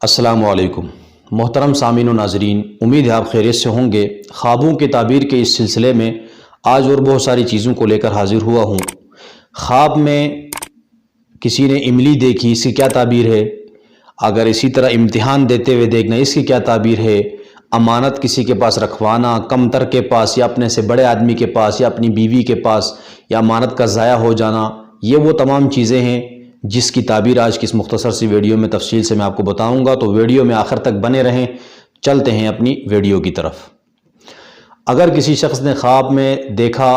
السلام علیکم محترم سامعین و ناظرین، امید ہے آپ خیریت سے ہوں گے۔ خوابوں کی تعبیر کے اس سلسلے میں آج اور بہت ساری چیزوں کو لے کر حاضر ہوا ہوں۔ خواب میں کسی نے املی دیکھی، اس کی کیا تعبیر ہے؟ اگر اسی طرح امتحان دیتے ہوئے دیکھنا، اس کی کیا تعبیر ہے؟ امانت کسی کے پاس رکھوانا، کمتر کے پاس یا اپنے سے بڑے آدمی کے پاس یا اپنی بیوی کے پاس، یا امانت کا ضائع ہو جانا، یہ وہ تمام چیزیں ہیں جس کی تعبیر آج کی اس مختصر سی ویڈیو میں تفصیل سے میں آپ کو بتاؤں گا۔ تو ویڈیو میں آخر تک بنے رہیں۔ چلتے ہیں اپنی ویڈیو کی طرف۔ اگر کسی شخص نے خواب میں دیکھا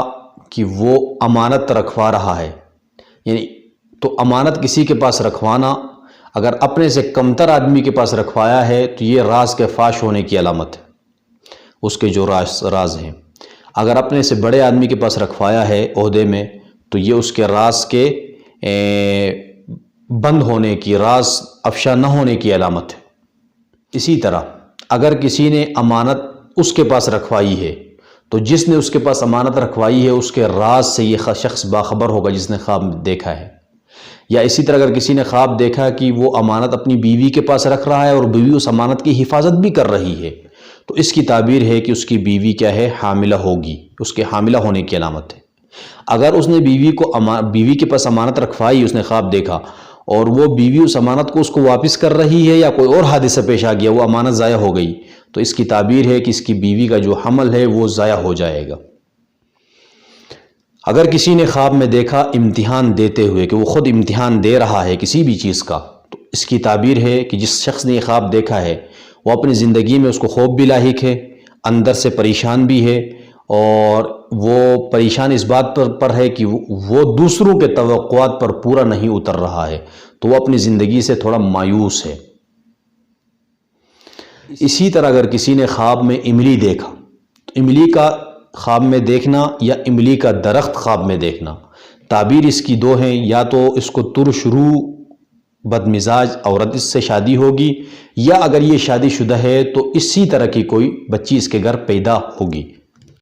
کہ وہ امانت رکھوا رہا ہے، یعنی تو امانت کسی کے پاس رکھوانا، اگر اپنے سے کمتر آدمی کے پاس رکھوایا ہے تو یہ راز کے فاش ہونے کی علامت ہے، اس کے جو راز ہیں۔ اگر اپنے سے بڑے آدمی کے پاس رکھوایا ہے عہدے میں، تو یہ اس کے راز کے بند ہونے کی، راز افشا نہ ہونے کی علامت ہے۔ اسی طرح اگر کسی نے امانت اس کے پاس رکھوائی ہے، تو جس نے اس کے پاس امانت رکھوائی ہے اس کے راز سے یہ شخص باخبر ہوگا جس نے خواب دیکھا ہے۔ یا اسی طرح اگر کسی نے خواب دیکھا کہ وہ امانت اپنی بیوی کے پاس رکھ رہا ہے اور بیوی اس امانت کی حفاظت بھی کر رہی ہے، تو اس کی تعبیر ہے کہ اس کی بیوی کیا ہے؟ حاملہ ہوگی، اس کے حاملہ ہونے کی علامت ہے۔ اگر اس نے بیوی کے پاس امانت رکھوائی، اس نے خواب دیکھا اور وہ بیوی اس امانت کو اس کو واپس کر رہی ہے، یا کوئی اور حادثہ پیش آ گیا، وہ امانت ضائع ہو گئی، تو اس کی تعبیر ہے کہ اس کی بیوی کا جو حمل ہے وہ ضائع ہو جائے گا۔ اگر کسی نے خواب میں دیکھا امتحان دیتے ہوئے کہ وہ خود امتحان دے رہا ہے کسی بھی چیز کا، تو اس کی تعبیر ہے کہ جس شخص نے یہ خواب دیکھا ہے وہ اپنی زندگی میں اس کو خوف بھی لاحق ہے، اندر سے پریشان بھی ہے، اور وہ پریشان اس بات پر ہے کہ وہ دوسروں کے توقعات پر پورا نہیں اتر رہا ہے، تو وہ اپنی زندگی سے تھوڑا مایوس ہے۔ اسی طرح اگر کسی نے خواب میں املی دیکھا، تو املی کا خواب میں دیکھنا یا املی کا درخت خواب میں دیکھنا، تعبیر اس کی دو ہیں، یا تو اس کو ترش روح بدمزاج عورت اس سے شادی ہوگی، یا اگر یہ شادی شدہ ہے تو اسی طرح کی کوئی بچی اس کے گھر پیدا ہوگی۔